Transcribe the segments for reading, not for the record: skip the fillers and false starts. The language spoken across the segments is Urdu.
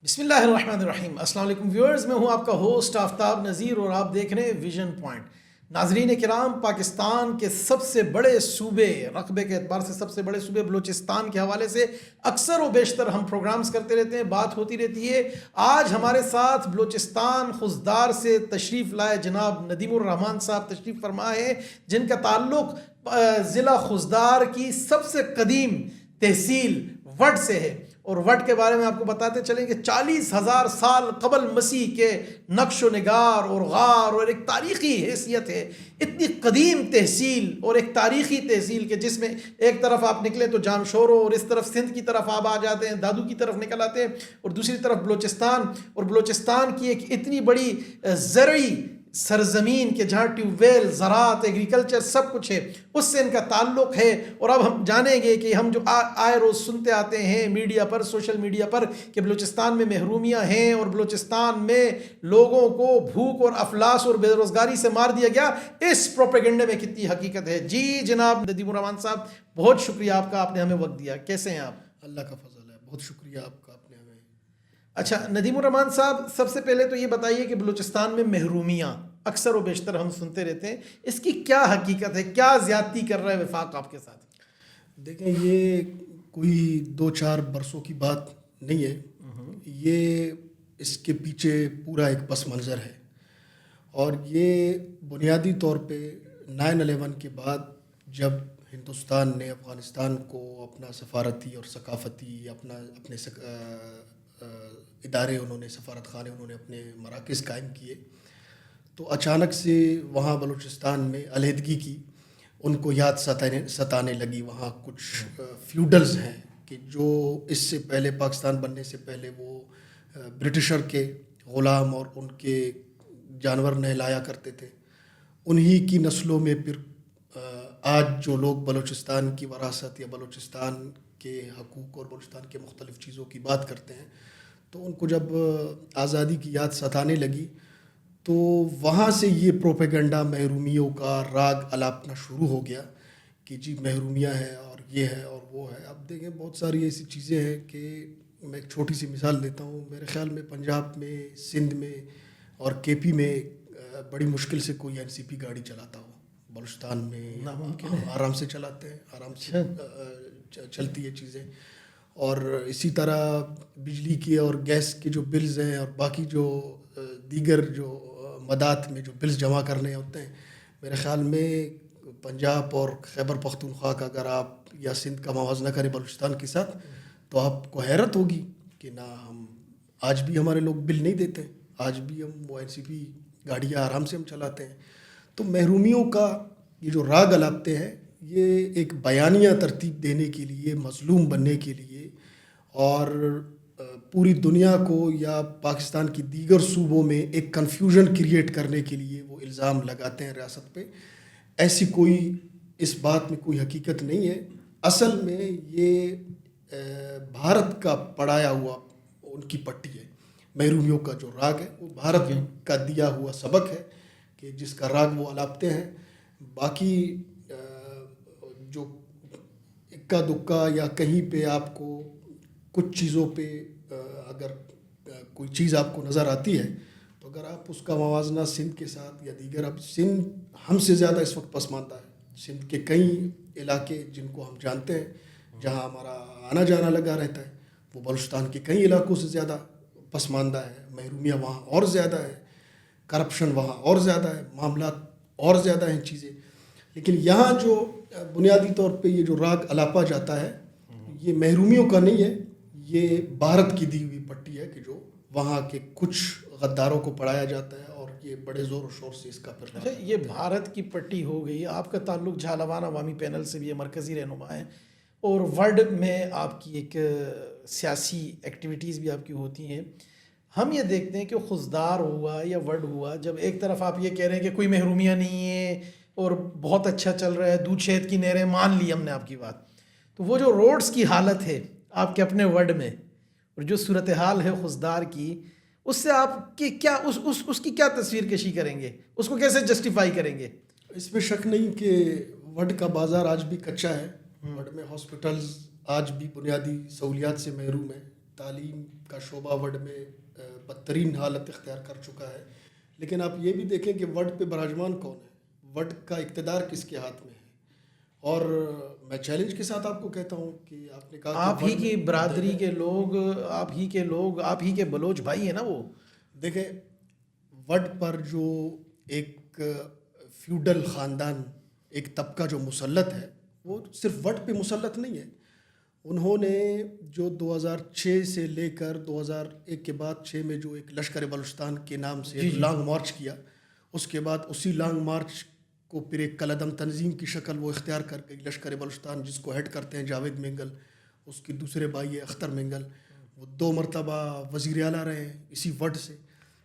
بسم اللہ الرحمن الرحیم۔ السلام علیکم ویورز، میں ہوں آپ کا ہوسٹ آفتاب نذیر اور آپ دیکھ رہے ہیں ویژن پوائنٹ۔ ناظرین کرام، پاکستان کے سب سے بڑے صوبے، رقبے کے اعتبار سے سب سے بڑے صوبے بلوچستان کے حوالے سے اکثر و بیشتر ہم پروگرامز کرتے رہتے ہیں، بات ہوتی رہتی ہے۔ آج ہمارے ساتھ بلوچستان خضدار سے تشریف لائے جناب ندیم الرحمان صاحب تشریف فرما ہے، جن کا تعلق ضلع خضدار کی سب سے قدیم تحصیل وڈ سے ہے، اور وڈ کے بارے میں آپ کو بتاتے چلیں کہ 40,000 سال قبل مسیح کے نقش و نگار اور غار اور ایک تاریخی حیثیت ہے۔ اتنی قدیم تحصیل اور ایک تاریخی تحصیل کہ جس میں ایک طرف آپ نکلیں تو جامشورو اور اس طرف سندھ کی طرف آپ آ جاتے ہیں، دادو کی طرف نکل آتے ہیں، اور دوسری طرف بلوچستان، اور بلوچستان کی ایک اتنی بڑی زرعی سرزمین کے جہاں ٹیوب ویل، زراعت، ایگریکلچر سب کچھ ہے، اس سے ان کا تعلق ہے۔ اور اب ہم جانیں گے کہ ہم جو آئے روز سنتے آتے ہیں میڈیا پر، سوشل میڈیا پر، کہ بلوچستان میں محرومیاں ہیں اور بلوچستان میں لوگوں کو بھوک اور افلاس اور بے روزگاری سے مار دیا گیا، اس پروپیگنڈے میں کتنی حقیقت ہے؟ جی جناب ندیم الرحمان صاحب، بہت شکریہ آپ کا، آپ نے ہمیں وقت دیا۔ کیسے ہیں آپ؟ اللہ کا فضل ہے، بہت شکریہ آپ کا، آپ نے ہمیں۔ اچھا ندیم الرحمان صاحب، سب سے پہلے تو یہ بتائیے کہ بلوچستان میں محرومیاں اکثر و بیشتر ہم سنتے رہتے ہیں، اس کی کیا حقیقت ہے؟ کیا زیادتی کر رہا ہے وفاق آپ کے ساتھ؟ دیکھیں، یہ کوئی 2-4 برسوں کی بات نہیں ہے، یہ اس کے پیچھے پورا ایک پس منظر ہے، اور یہ بنیادی طور پہ 9/11 کے بعد جب ہندوستان نے افغانستان کو اپنا سفارتی اور ثقافتی اپنے ادارے، انہوں نے سفارت خانے، انہوں نے اپنے مراکز قائم کیے، تو اچانک سے وہاں بلوچستان میں علیحدگی کی ان کو یاد ستانے لگی۔ وہاں کچھ فیوڈلز ہیں کہ جو اس سے پہلے پاکستان بننے سے پہلے وہ برٹشر کے غلام اور ان کے جانور نہلایا کرتے تھے، انہی کی نسلوں میں پھر آج جو لوگ بلوچستان کی وراثت یا بلوچستان کے حقوق اور بلوچستان کے مختلف چیزوں کی بات کرتے ہیں، تو ان کو جب آزادی کی یاد ستانے لگی تو وہاں سے یہ پروپیگنڈا محرومیوں کا راگ الاپنا شروع ہو گیا کہ جی محرومیاں ہیں اور یہ ہے اور وہ ہے۔ اب دیکھیں، بہت ساری ایسی چیزیں ہیں کہ میں ایک چھوٹی سی مثال دیتا ہوں۔ میرے خیال میں پنجاب میں، سندھ میں اور کے پی میں بڑی مشکل سے کوئی NCP گاڑی چلاتا ہو، بلوچستان میں آرام سے چلاتے ہیں، آرام سے چلتی ہے چیزیں۔ اور اسی طرح بجلی کی اور گیس کے جو بلز ہیں اور باقی جو دیگر جو مدات میں جو بلز جمع کرنے ہوتے ہیں، میرے خیال میں پنجاب اور خیبر پختونخوا کا اگر آپ یا سندھ کا موازنہ کریں بلوچستان کے ساتھ تو آپ کو حیرت ہوگی کہ نہ، ہم آج بھی ہمارے لوگ بل نہیں دیتے، آج بھی ہم وہ NCP گاڑیاں آرام سے ہم چلاتے ہیں۔ تو محرومیوں کا یہ جو راگ الاپتے ہیں، یہ ایک بیانیہ ترتیب دینے کے لیے، مظلوم بننے کے لیے، اور پوری دنیا کو یا پاکستان کی دیگر صوبوں میں ایک کنفیوژن کریٹ کرنے کے لیے وہ الزام لگاتے ہیں ریاست پہ۔ ایسی کوئی اس بات میں کوئی حقیقت نہیں ہے۔ اصل میں یہ بھارت کا پڑھایا ہوا ان کی پٹی ہے، محرومیوں کا جو راگ ہے وہ بھارت کا دیا ہوا سبق ہے کہ جس کا راگ وہ الاپتے ہیں۔ باقی جو اکا دکا یا کہیں پہ آپ کو کچھ چیزوں پہ اگر کوئی چیز آپ کو نظر آتی ہے تو اگر آپ اس کا موازنہ سندھ کے ساتھ یا دیگر، اب سندھ ہم سے زیادہ اس وقت پسماندہ ہے۔ سندھ کے کئی علاقے جن کو ہم جانتے ہیں، جہاں ہمارا آنا جانا لگا رہتا ہے، وہ بلوچستان کے کئی علاقوں سے زیادہ پسماندہ ہے۔ محرومیاں وہاں اور زیادہ ہے، کرپشن وہاں اور زیادہ ہے، معاملات اور زیادہ ہیں چیزیں۔ لیکن یہاں جو بنیادی طور پہ یہ جو راگ الاپا جاتا ہے، یہ محرومیوں کا نہیں ہے، یہ بھارت کی دی ہوئی پٹی ہے کہ جو وہاں کے کچھ غداروں کو پڑھایا جاتا ہے، اور یہ بڑے زور و شور سے اس کا پھر۔ اچھا، یہ بھارت کی پٹی ہو گئی۔ آپ کا تعلق جھالوان عوامی پینل سے بھی ہے، مرکزی رہنما ہے، اور ورلڈ میں آپ کی ایک سیاسی ایکٹیویٹیز بھی آپ کی ہوتی ہیں۔ ہم یہ دیکھتے ہیں کہ خضدار ہوا یا ورڈ ہوا، جب ایک طرف آپ یہ کہہ رہے ہیں کہ کوئی محرومیاں نہیں ہیں اور بہت اچھا چل رہا ہے، دودھ شہد کی نہریں، مان لی ہم نے آپ کی بات، تو وہ جو روڈز کی حالت ہے آپ کے اپنے ورڈ میں، اور جو صورتحال ہے خضدار کی، اس سے آپ کی کیا اس کی کیا تصویر کشی کریں گے؟ اس کو کیسے جسٹیفائی کریں گے؟ اس میں شک نہیں کہ وڈ کا بازار آج بھی کچا ہے۔ وڈ میں ہاسپٹلز آج بھی بنیادی سہولیات سے محروم ہیں۔ تعلیم کا شعبہ وڈ میں بدترین حالت اختیار کر چکا ہے. لیکن آپ یہ بھی دیکھیں کہ وڈ پہ براجمان کون ہے, وڈ کا اقتدار کس کے ہاتھ میں ہے. اور میں چیلنج کے ساتھ آپ کو کہتا ہوں کہ آپ نے کہا آپ ہی کی برادری کے لوگ, آپ ہی کے بلوچ بھائی ہیں نا وہ. دیکھیں وڈ پر جو ایک فیوڈل خاندان, ایک طبقہ جو مسلط ہے, وہ صرف وڈ پہ مسلط نہیں ہے. انہوں نے جو 2006 سے لے کر 2001 کے بعد 6 میں جو ایک لشکر بلوچستان کے نام سے ایک لانگ مارچ کیا, اس کے بعد اسی لانگ مارچ کو پھر ایک کالعدم تنظیم کی شکل وہ اختیار کر گئی لشکر بلوچستان, جس کو ہیڈ کرتے ہیں جاوید مینگل, اس کے دوسرے بھائی ہے اختر مینگل. وہ 2 مرتبہ وزیر اعلیٰ رہے ہیں اسی وڈ سے.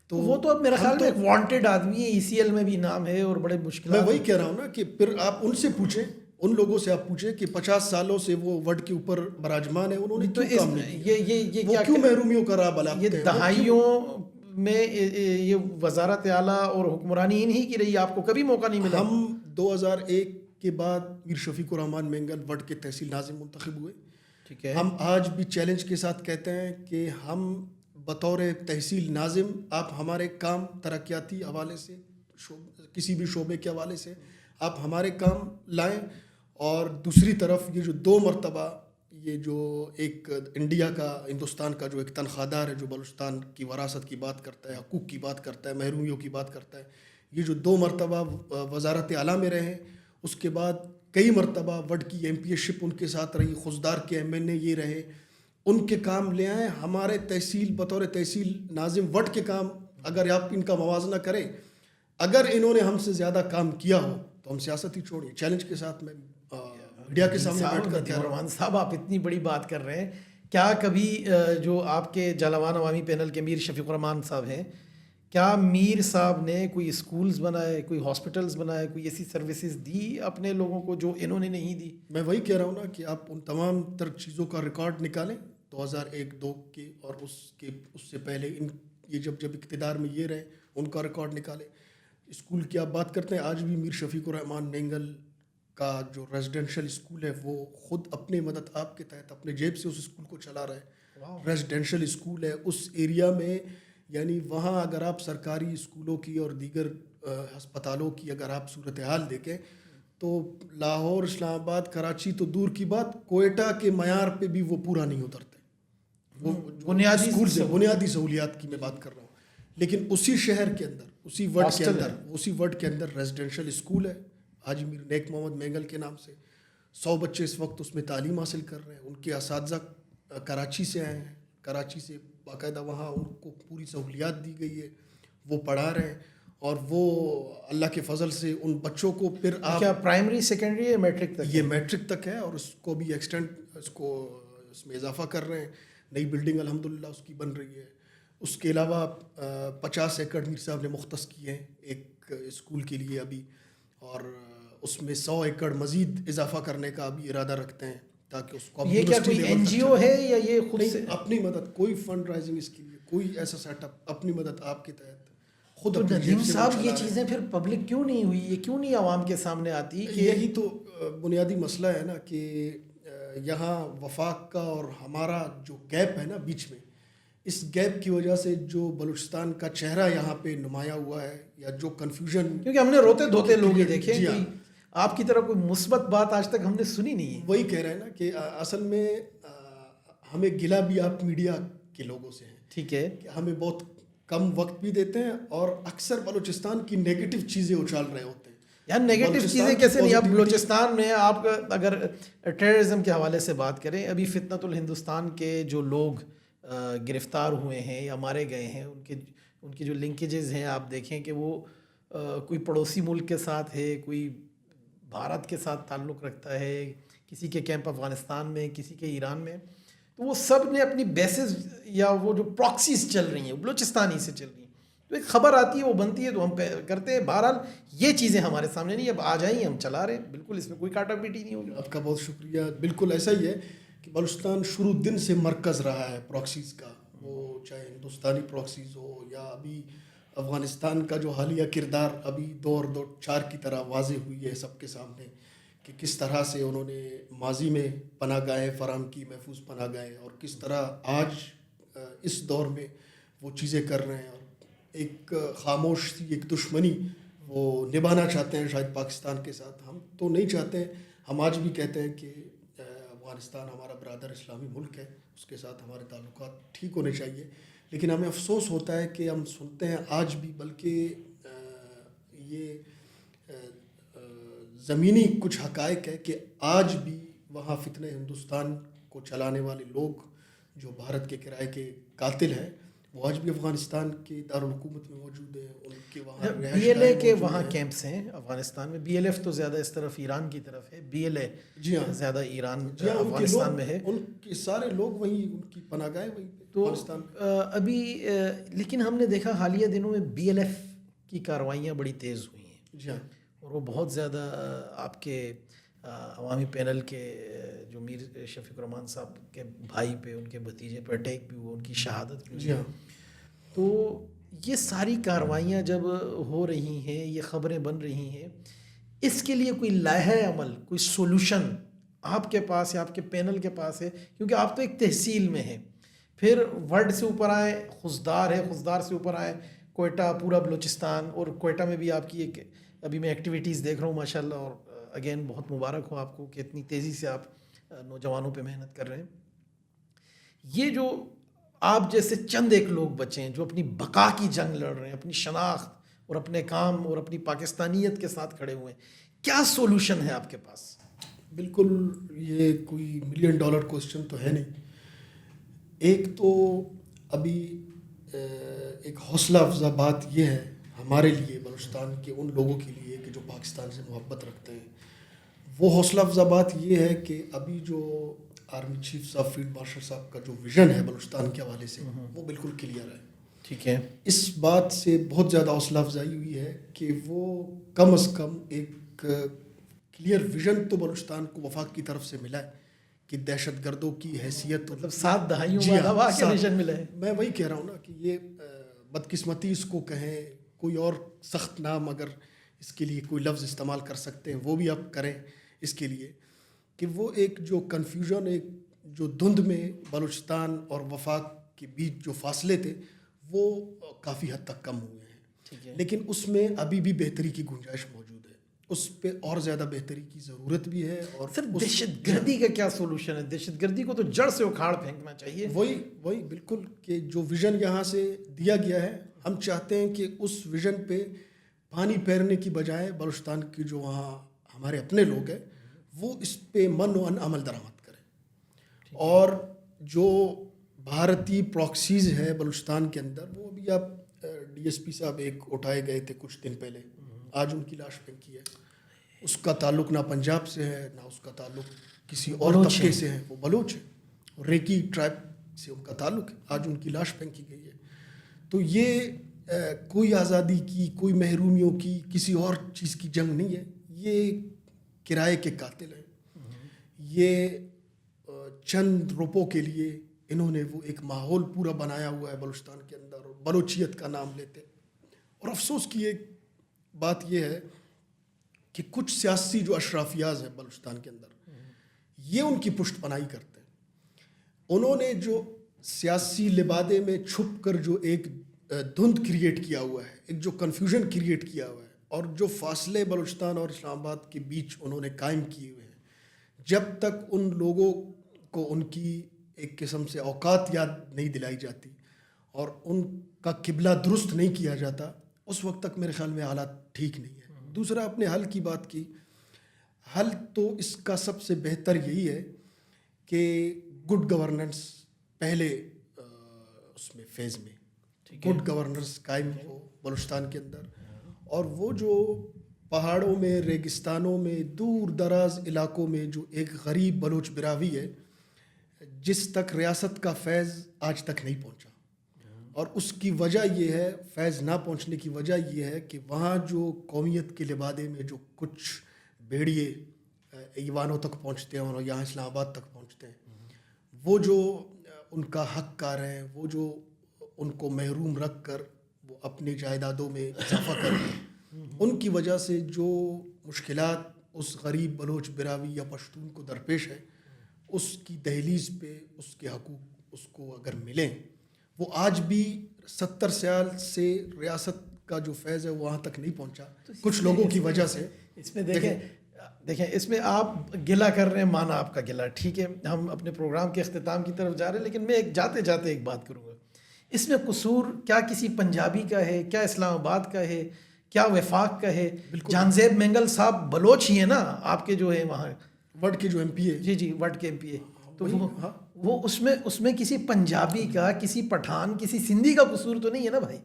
تو وہ تو اب میرے خیال میں ایک وانٹیڈ آدمی ہے, ECL میں بھی نام ہے اور بڑے مشکلات. میں وہی کہہ رہا ہوں نا کہ پھر آپ ان سے پوچھیں, ان لوگوں سے آپ پوچھیں کہ 50 سالوں سے وہ وڈ کے اوپر براجمان ہے, انہوں نے کیوں کام نہیں کیا, وہ کیوں محرومیوں کا راہ بلاتے ہیں. یہ دہائیوں میں یہ وزارت اعلیٰ اور حکمرانی انہی کی رہی, آپ کو کبھی موقع نہیں ملا. ہم 2001 کے بعد میر شفیق الرحمان مینگل وڈ کے تحصیل ناظم منتخب ہوئے. ٹھیک ہے, ہم آج بھی چیلنج کے ساتھ کہتے ہیں کہ ہم بطور تحصیل ناظم, آپ ہمارے کام ترقیاتی حوالے سے, کسی بھی شعبے کے حوالے سے آپ ہمارے کام لائیں. اور دوسری طرف یہ جو 2 مرتبہ یہ جو ایک انڈیا کا, ہندوستان کا جو ایک تنخواہ دار ہے جو بلوچستان کی وراثت کی بات کرتا ہے, حقوق کی بات کرتا ہے, محرومیوں کی بات کرتا ہے, یہ جو 2 مرتبہ وزارت اعلیٰ میں رہے, اس کے بعد کئی مرتبہ وڈ کی MPA شپ ان کے ساتھ رہی, خوزدار کے MNA یہ رہے, ان کے کام لے آئیں. ہمارے تحصیل بطور تحصیل ناظم وڈ کے کام اگر آپ ان کا موازنہ کریں, اگر انہوں نے ہم سے زیادہ کام کیا ہو تو ہم سیاست ہی چھوڑیں. چیلنج کے ساتھ میں میڈیا کے سامنے بیٹھ کر کہہ رہا ہوں. صاحب آپ اتنی بڑی بات کر رہے ہیں, کیا کبھی جو آپ کے جالوان عوامی پینل کے میر شفیق الرحمان صاحب ہیں, کیا میر صاحب نے کوئی اسکولز بنائے, کوئی ہاسپٹلز بنائے, کوئی ایسی سروسز دی اپنے لوگوں کو جو انہوں نے نہیں دی؟ میں وہی کہہ رہا ہوں نا کہ آپ ان تمام تر چیزوں کا ریکارڈ نکالیں 2001-2 کے, اور اس سے پہلے یہ جب اقتدار میں یہ رہے ان کا ریکارڈ نکالیں. اسکول کی آپ بات کرتے ہیں, آج بھی میر شفیق الرحمان مینگل کا جو ریزیڈینشیل اسکول ہے وہ خود اپنے مدد آپ کے تحت اپنے جیب سے اس اسکول کو چلا رہا ہے. ریزیڈینشیل اسکول ہے اس ایریا میں, یعنی وہاں اگر آپ سرکاری اسکولوں کی اور دیگر ہسپتالوں کی اگر آپ صورتحال دیکھیں تو لاہور, اسلام آباد, کراچی تو دور کی بات, کوئٹہ کے معیار پہ بھی وہ پورا نہیں اترتے. وہ بنیادی اسکول سے بنیادی سہولیات کی میں بات کر رہا ہوں. لیکن اسی شہر کے اندر, اسی وڈ کے اندر ریزیڈینشیل اسکول ہے حاجی میر نیک محمد مینگل کے نام سے. 100 بچے اس وقت اس میں تعلیم حاصل کر رہے ہیں. ان کے اساتذہ کراچی سے آئے ہیں, کراچی سے باقاعدہ وہاں ان کو پوری سہولیات دی گئی ہے, وہ پڑھا رہے ہیں. اور وہ اللہ کے فضل سے ان بچوں کو پھر آپ کیا پرائمری, سیکنڈری یا میٹرک تک؟ یہ میٹرک تک ہے, اور اس کو بھی ایکسٹینڈ اس میں اضافہ کر رہے ہیں. نئی بلڈنگ الحمدللہ اس کی بن رہی ہے. اس کے علاوہ 50 ایکڑ میر صاحب نے مختص کیے ہیں ایک اسکول کے لیے ابھی, اور اس میں 100 ایکڑ مزید اضافہ کرنے کا ابھی ارادہ رکھتے ہیں تاکہ اس کو. یہ کیا کوئی NGO ہے یا یہ خود سے اپنی مدد, کوئی فنڈ رائزنگ اس کے لیے کوئی ایسا سیٹ اپ, اپنی مدد آپ کے تحت خود. تو ندیم صاحب یہ چیزیں پھر پبلک کیوں نہیں ہوئی, یہ کیوں نہیں عوام کے سامنے آتی؟ یہی تو بنیادی مسئلہ ہے نا کہ یہاں وفاق کا اور ہمارا جو گیپ ہے نا بیچ میں, اس گیپ کی وجہ سے جو بلوچستان کا چہرہ یہاں پہ نمایاں ہوا ہے, یا جو کنفیوژن, کیونکہ ہم نے روتے دھوتے لوگ ہی دیکھے, آپ کی طرح کوئی مثبت بات آج تک ہم نے سنی نہیں ہے. وہی کہہ رہے ہیں نا کہ اصل میں ہمیں گلہ بھی آپ میڈیا کے لوگوں سے ہیں. ٹھیک ہے, کہ ہمیں بہت کم وقت بھی دیتے ہیں اور اکثر بلوچستان کی نیگیٹو چیزیں اچھال رہے ہوتے ہیں. یار نیگیٹو چیزیں کیسے نہیں؟ آپ بلوچستان میں آپ اگر ٹیررزم کے حوالے سے بات کریں, ابھی فتنۃ الہندوستان کے جو لوگ گرفتار ہوئے ہیں یا مارے گئے ہیں, ان کی جو لنکیجز ہیں آپ دیکھیں کہ وہ کوئی پڑوسی ملک کے ساتھ ہے, کوئی بھارت کے ساتھ تعلق رکھتا ہے, کسی کے کیمپ افغانستان میں, کسی کے ایران میں, تو وہ سب نے اپنی بیسز یا وہ جو پراکسیز چل رہی ہیں بلوچستان ہی سے چل رہی ہیں. تو ایک خبر آتی ہے, وہ بنتی ہے, تو ہم کرتے ہیں. بہرحال یہ چیزیں ہمارے سامنے نہیں, اب آ جائیں ہم چلا رہے ہیں, بالکل اس میں کوئی کاٹا پیٹی نہیں ہوگی. آپ کا بہت شکریہ. بالکل ایسا ہی ہے کہ بلوچستان شروع دن سے مرکز رہا ہے پراکسیز کا, وہ چاہے ہندوستانی پراکسیز ہو یا ابھی افغانستان کا جو حالیہ کردار ابھی 2004 کی طرح واضح ہوئی ہے سب کے سامنے کہ کس طرح سے انہوں نے ماضی میں پناہ گاہیں فراہم کی, محفوظ پناہ گاہیں, اور کس طرح آج اس دور میں وہ چیزیں کر رہے ہیں اور ایک خاموش سی ایک دشمنی وہ نبھانا چاہتے ہیں شاید پاکستان کے ساتھ. ہم تو نہیں چاہتے ہیں, ہم آج بھی کہتے ہیں کہ افغانستان ہمارا برادر اسلامی ملک ہے, اس کے ساتھ ہمارے تعلقات ٹھیک ہونے چاہیے, لیکن ہمیں افسوس ہوتا ہے کہ ہم سنتے ہیں آج بھی, بلکہ یہ زمینی کچھ حقائق ہے کہ آج بھی وہاں فتنہ ہندوستان کو چلانے والے لوگ جو بھارت کے کرائے کے قاتل ہیں وہ آج بھی افغانستان کے دارالحکومت میں موجود ہیں. ان کے وہاں بی ایل اے کے وہاں کیمپس ہیں افغانستان میں. بی ایل ایف تو زیادہ اس طرف ایران کی طرف ہے, بی ایل اے جی ہاں زیادہ ایران افغانستان میں ہے. ان کے سارے لوگ وہیں, ان کی پناہ گاہیں وہیں تو افغانستان میں. ابھی لیکن ہم نے دیکھا حالیہ دنوں میں بی ایل ایف کی کارروائیاں بڑی تیز ہوئی ہیں. جی ہاں, اور وہ بہت زیادہ آپ کے عوامی پینل کے جو میر شفیق الرحمان صاحب کے بھائی پہ, ان کے بھتیجے پر اٹیک بھی ہوا, ان کی شہادت بھی ہوئی. جی ہاں, تو یہ ساری کارروائیاں جب ہو رہی ہیں, یہ خبریں بن رہی ہیں, اس کے لیے کوئی لائحہ عمل, کوئی سولوشن آپ کے پاس ہے, آپ کے پینل کے پاس ہے؟ کیونکہ آپ تو ایک تحصیل میں ہیں, پھر ورڈ سے اوپر آئے خضدار ہے, خضدار سے اوپر آئے کوئٹہ, پورا بلوچستان, اور کوئٹہ میں بھی آپ کی ایک ابھی میں ایکٹیویٹیز دیکھ رہا ہوں ماشاء اللہ, اور اگین بہت مبارک ہو آپ کو کہ اتنی تیزی سے آپ نوجوانوں پہ محنت کر رہے ہیں. یہ جو آپ جیسے چند ایک لوگ بچے ہیں جو اپنی بقا کی جنگ لڑ رہے ہیں, اپنی شناخت اور اپنے کام اور اپنی پاکستانیت کے ساتھ کھڑے ہوئے ہیں, کیا سولوشن ہے آپ کے پاس؟ بالکل یہ کوئی $1 ملین کوسچن تو ہے نہیں. ایک تو ابھی ایک حوصلہ افزا بات یہ ہے ہمارے لیے, بلوچستان کے ان لوگوں کے لیے کہ جو پاکستان سے محبت رکھتے ہیں, وہ حوصلہ افزا بات یہ ہے کہ ابھی جو آرمی چیف صاحب فیلڈ مارشل صاحب کا جو ویژن ہے بلوچستان کے حوالے سے وہ بالکل کلیئر ہے. ٹھیک ہے, اس بات سے بہت زیادہ حوصلہ افزائی ہوئی ہے کہ وہ کم از کم ایک کلیئر ویژن تو بلوچستان کو وفاق کی طرف سے ملا ہے کہ دہشت گردوں کی حیثیت, مطلب 7 دہائیوں جی بعد ہاں, اب آ کے ویژن ملا ہے. میں وہی کہہ رہا ہوں نا کہ یہ بدقسمتی اس کو کہیں, کوئی اور سخت نام اگر اس کے لیے کوئی لفظ استعمال کر سکتے ہیں وہ بھی آپ کریں اس کے لیے, کہ وہ ایک جو کنفیوژن, ایک جو دھند میں بلوچستان اور وفاق کے بیچ جو فاصلے تھے وہ کافی حد تک کم ہوئے ہیں. لیکن اس میں ابھی بھی بہتری کی گنجائش موجود ہے, اس پہ اور زیادہ بہتری کی ضرورت بھی ہے. اور سر دہشت گردی کا کیا سولوشن ہے؟ دہشت گردی کو تو جڑ سے اکھاڑ پھینکنا چاہیے. وہی بالکل کہ جو ویژن یہاں سے دیا گیا ہے, ہم چاہتے ہیں کہ اس ویژن پہ پانی پھیرنے کی بجائے بلوچستان کی جو وہاں ہمارے اپنے لوگ ہیں وہ اس پہ من و عمل درآمد کریں. اور جو بھارتی پراکسیز ہے بلوچستان کے اندر, وہ ابھی آپ ڈی ایس پی صاحب ایک اٹھائے گئے تھے کچھ دن پہلے, آج ان کی لاش پھینکی ہے. اس کا تعلق نہ پنجاب سے ہے نہ اس کا تعلق کسی اور طبقے سے ہے, وہ بلوچ ہے, ریکی ٹرائب سے ان کا تعلق ہے. آج ان کی لاش پھینکی گئی ہے. تو یہ کوئی آزادی کی, کوئی محرومیوں کی, کسی اور چیز کی جنگ نہیں ہے. یہ کرائے کے قاتل ہیں. یہ چند روپوں کے لیے انہوں نے وہ ایک ماحول پورا بنایا ہوا ہے بلوچستان کے اندر, اور بلوچیت کا نام لیتے. اور افسوس کی ایک بات یہ ہے کہ کچھ سیاسی جو اشرافیاز ہیں بلوچستان کے اندر, یہ ان کی پشت پناہی کرتے ہیں. انہوں نے جو سیاسی لبادے میں چھپ کر جو ایک دھند کریٹ کیا ہوا ہے, ایک جو کنفیوژن کریٹ کیا ہوا ہے, اور جو فاصلے بلوچستان اور اسلام آباد کے بیچ انہوں نے قائم کیے ہوئے ہیں, جب تک ان لوگوں کو ان کی ایک قسم سے اوقات یاد نہیں دلائی جاتی اور ان کا قبلہ درست نہیں کیا جاتا, اس وقت تک میرے خیال میں حالات ٹھیک نہیں ہے. دوسرا, اپنے حل کی بات کی, حل تو اس کا سب سے بہتر یہی ہے کہ گڈ گورننس پہلے اس میں فیز میں گڈ گورننس قائم ہو بلوچستان کے اندر. اور وہ جو پہاڑوں میں, ریگستانوں میں, دور دراز علاقوں میں جو ایک غریب بلوچ براوی ہے جس تک ریاست کا فیض آج تک نہیں پہنچا, اور اس کی وجہ یہ ہے, فیض نہ پہنچنے کی وجہ یہ ہے کہ وہاں جو قومیت کے لبادے میں جو کچھ بھیڑیے ایوانوں تک پہنچتے ہیں اور یہاں اسلام آباد تک پہنچتے ہیں, وہ جو ان کا حق کار ہیں, وہ جو ان کو محروم رکھ کر وہ اپنی جائیدادوں میں اضافہ کرتے ہیں, ان کی وجہ سے جو مشکلات اس غریب بلوچ براوی یا پشتون کو درپیش ہے, اس کی دہلیز پہ اس کے حقوق اس کو اگر ملیں, وہ آج بھی 70 سال سے ریاست کا جو فیض ہے وہ وہاں تک نہیں پہنچا کچھ لوگوں کی وجہ سے. اس میں دیکھیں اس میں آپ گلا کر رہے ہیں, مانا آپ کا گلا, ٹھیک ہے, ہم اپنے پروگرام کے اختتام کی طرف جا رہے ہیں, لیکن میں جاتے جاتے ایک بات کروں گا. اس میں قصور کیا کسی پنجابی کا ہے, کیا اسلام آباد کا ہے, کیا وفاق کا ہے؟ جان زیب مینگل صاحب بلوچ ہی ہیں نا آپ کے جو ہے وہاں وڈ کے جو ایم پی ہے. جی وڈ کے ایم پی اے. تو وہ اس میں کسی پنجابی کا, کسی پٹھان, کسی سندھی کا قصور تو نہیں ہے نا بھائی.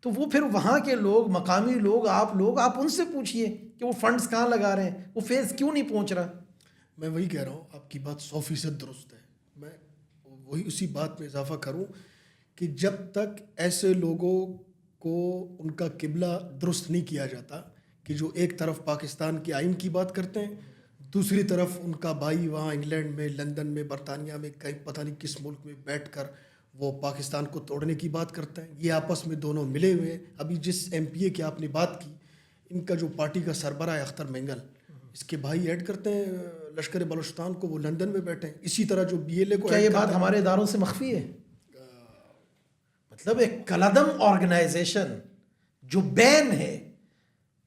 تو وہ پھر وہاں کے لوگ, مقامی لوگ, آپ ان سے پوچھئے کہ وہ فنڈز کہاں لگا رہے ہیں, وہ فیض کیوں نہیں پہنچ رہا. میں وہی کہہ رہا ہوں, آپ کی بات 100% درست ہے. میں وہی اسی بات میں اضافہ کروں کہ جب تک ایسے لوگوں کو ان کا قبلہ درست نہیں کیا جاتا کہ جو ایک طرف پاکستان کے آئین کی بات کرتے ہیں, دوسری طرف ان کا بھائی وہاں انگلینڈ میں, لندن میں, برطانیہ میں, کہیں پتہ نہیں کس ملک میں بیٹھ کر وہ پاکستان کو توڑنے کی بات کرتے ہیں. یہ آپس میں دونوں ملے ہوئے ہیں. ابھی جس ایم پی اے کی آپ نے بات کی, ان کا جو پارٹی کا سربراہ ہے اختر مینگل, اس کے بھائی ایڈ کرتے ہیں لشکر بلوچستان کو, وہ لندن میں بیٹھے ہیں. اسی طرح جو بی ایل اے کو, کیا یہ بات ہمارے اداروں سے مخفی ہے؟ مطلب ایک کلعدم آرگنائزیشن جو بین ہے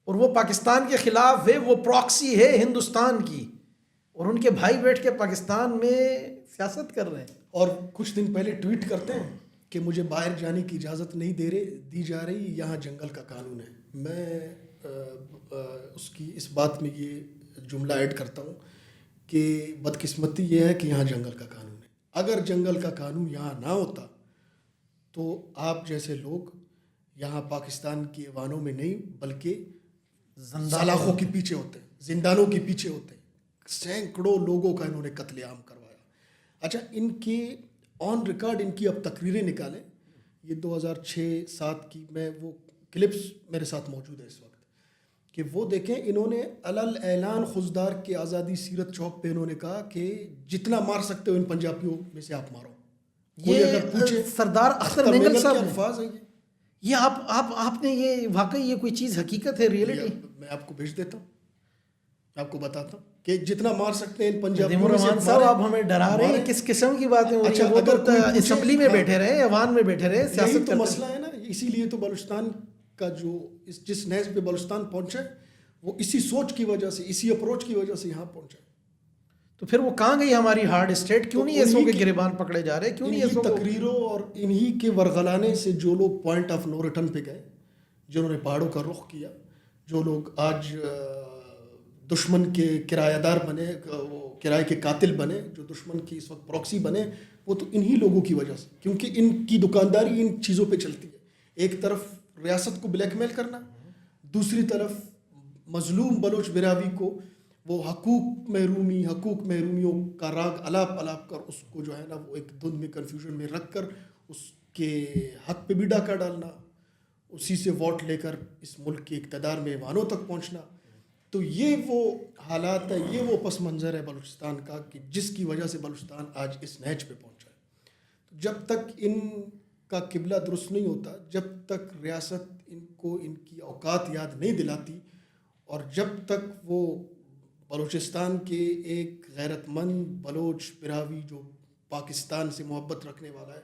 اور وہ پاکستان کے خلاف ہے, وہ پراکسی ہے ہندوستان کی, اور ان کے بھائی بیٹھ کے پاکستان میں سیاست کر رہے ہیں. اور کچھ دن پہلے ٹویٹ کرتے ہیں کہ مجھے باہر جانے کی اجازت نہیں دی جا رہی, یہاں جنگل کا قانون ہے. میں اس بات میں یہ جملہ ایڈ کرتا ہوں کہ بدقسمتی یہ ہے کہ یہاں جنگل کا قانون ہے. اگر جنگل کا قانون یہاں نہ ہوتا تو آپ جیسے لوگ یہاں پاکستان کے ایوانوں میں نہیں بلکہ سلاخوں کے پیچھے ہوتے ہیں, زندانوں کے پیچھے ہوتے ہیں. سینکڑوں لوگوں کا انہوں نے قتل عام کروایا. اچھا, ان کے آن ریکارڈ ان کی اب تقریریں نکالیں, یہ 2006-07 کی, میں وہ کلپس میرے ساتھ موجود ہے اس وقت, کہ وہ دیکھیں. انہوں نے علل اعلان خضدار کے آزادی سیرت چوک پہ انہوں نے کہا کہ جتنا مار سکتے ہو ان پنجابیوں میں سے آپ مارو. یہ اگر پوچھے سردار اختر مینگل صاحب کے الفاظ ہیں یہ آپ نے یہ واقعی یہ کوئی چیز حقیقت ہے, ریئلٹی؟ میں آپ کو بھیج دیتا ہوں, آپ کو بتاتا ہوں کہ جتنا مار سکتے ہیں ندیم الرحمان صاحب, آپ ہمیں ڈرا رہے ہیں, کس قسم کی باتیں ہو رہی ہیں؟ وہ تو اسمبلی میں بیٹھے رہے, ایوان میں بیٹھے رہے, سیاست تو مسئلہ ہے نا. اسی لیے تو بلوچستان کا جو جس نہج پہ بلوچستان پہنچا وہ اسی سوچ کی وجہ سے, اسی اپروچ کی وجہ سے یہاں پہنچا. تو پھر وہ کہاں گئی ہماری ہارڈ اسٹیٹ؟ کیوں نہیں ایسوں کے گریبان پکڑے جا رہے؟ کیوں نہیں ایسوں تقریروں اور انہی کے ورغلانے سے جو لوگ پوائنٹ آف نو ریٹرن پہ گئے, جنہوں نے پہاڑوں کا رخ کیا, جو لوگ آج دشمن کے کرایہ دار بنے, وہ کرائے کے قاتل بنے, جو دشمن کی اس وقت پراکسی بنے, وہ تو انہی لوگوں کی وجہ سے, کیونکہ ان کی دکانداری ان چیزوں پہ چلتی ہے. ایک طرف ریاست کو بلیک میل کرنا, دوسری طرف مظلوم بلوچ براوی کو وہ حقوق محرومیوں کا راگ الاپ کر اس کو جو ہے نا وہ ایک دھند میں کنفیوژن میں رکھ کر اس کے حق پہ بھی ڈاکہ ڈالنا, اسی سے ووٹ لے کر اس ملک کے اقتدار میں ایوانوں تک پہنچنا. تو یہ وہ حالات ہے, یہ وہ پس منظر ہے بلوچستان کا کہ جس کی وجہ سے بلوچستان آج اس نہج پہ پہنچا ہے. جب تک ان کا قبلہ درست نہیں ہوتا, جب تک ریاست ان کو ان کی اوقات یاد نہیں دلاتی, اور جب تک وہ بلوچستان کے ایک غیرت مند بلوچ براوی جو پاکستان سے محبت رکھنے والا ہے,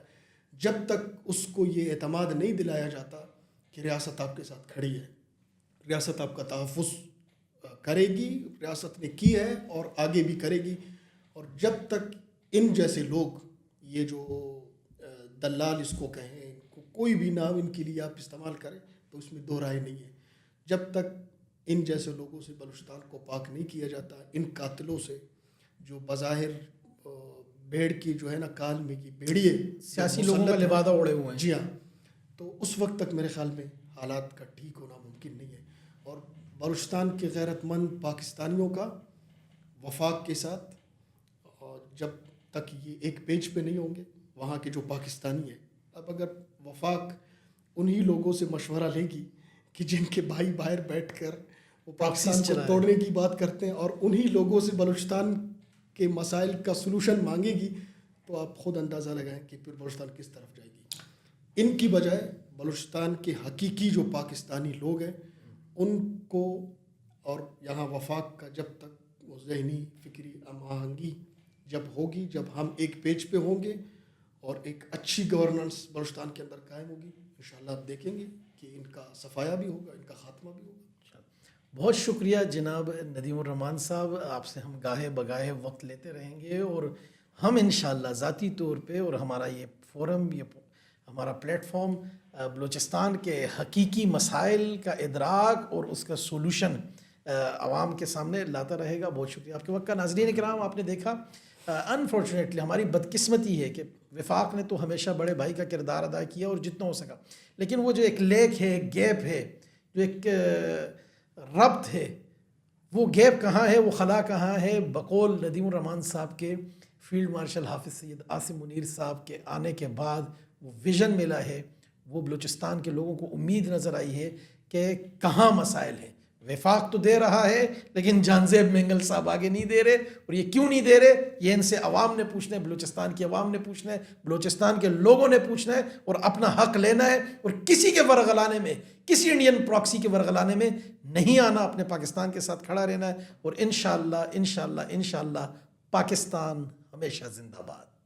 جب تک اس کو یہ اعتماد نہیں دلایا جاتا کہ ریاست آپ کے ساتھ کھڑی ہے, ریاست آپ کا تحفظ کرے گی, ریاست نے کی ہے اور آگے بھی کرے گی, اور جب تک ان جیسے لوگ, یہ جو دلال اس کو کہیں, کوئی بھی نام ان کے لیے آپ استعمال کریں تو اس میں دو رائے نہیں ہے, جب تک ان جیسے لوگوں سے بلوچستان کو پاک نہیں کیا جاتا, ان قاتلوں سے جو بظاہر بھیڑ کی جو ہے نا کال میں کی بھیڑیے سیاسی لوگوں کا لبادہ اڑے ہوئے ہیں, جی ہاں, تو اس وقت تک میرے خیال میں حالات کا ٹھیک ہونا ممکن نہیں ہے. اور بلوچستان کے غیرت مند پاکستانیوں کا وفاق کے ساتھ, اور جب تک یہ ایک پیج پہ نہیں ہوں گے وہاں کے جو پاکستانی ہیں, اب اگر وفاق انہی لوگوں سے مشورہ لے گی کہ جن کے بھائی باہر بیٹھ کر وہ پاکستان کو توڑنے کی بات کرتے ہیں, اور انہی لوگوں سے بلوچستان کے مسائل کا سلوشن مانگے گی, تو آپ خود اندازہ لگائیں کہ پھر بلوچستان کس طرف جائے گی. ان کی بجائے بلوچستان کے حقیقی جو پاکستانی لوگ ہیں ان کو, اور یہاں وفاق کا جب تک وہ ذہنی فکری ہم آہنگی جب ہوگی, جب ہم ایک پیج پہ ہوں گے اور ایک اچھی گورننس بلوچستان کے اندر قائم ہوگی. انشاءاللہ آپ دیکھیں گے کہ ان کا صفایا بھی ہوگا, ان کا خاتمہ بھی ہوگا. بہت شکریہ جناب ندیم الرحمان صاحب, آپ سے ہم گاہے بگاہے وقت لیتے رہیں گے, اور ہم انشاءاللہ ذاتی طور پہ, اور ہمارا یہ فورم, یہ ہمارا پلیٹ فارم بلوچستان کے حقیقی مسائل کا ادراک اور اس کا سولوشن عوام کے سامنے لاتا رہے گا. بہت شکریہ آپ کے وقت کا. ناظرین کرام, آپ نے دیکھا انفارچونیٹلی ہماری بدقسمتی ہے کہ وفاق نے تو ہمیشہ بڑے بھائی کا کردار ادا کیا اور جتنا ہو سکا, لیکن وہ جو ایک لیک ہے, گیپ ہے, جو ایک ربط ہے, وہ گیپ کہاں ہے, وہ خلا کہاں ہے. بقول ندیم الرحمان صاحب کے فیلڈ مارشل حافظ سید عاصم منیر صاحب کے آنے کے بعد وہ ویژن ملا ہے, وہ بلوچستان کے لوگوں کو امید نظر آئی ہے کہ کہاں مسائل ہیں. وفاق تو دے رہا ہے لیکن جانزیب مینگل صاحب آگے نہیں دے رہے, اور یہ کیوں نہیں دے رہے, یہ ان سے عوام نے پوچھنا ہے, بلوچستان کی عوام نے پوچھنا ہے, بلوچستان کے لوگوں نے پوچھنا ہے, اور اپنا حق لینا ہے, اور کسی کے ورغلانے میں, کسی انڈین پراکسی کے ورغلانے میں نہیں آنا, اپنے پاکستان کے ساتھ کھڑا رہنا ہے. اور انشاءاللہ انشاءاللہ انشاءاللہ پاکستان ہمیشہ زندہ باد.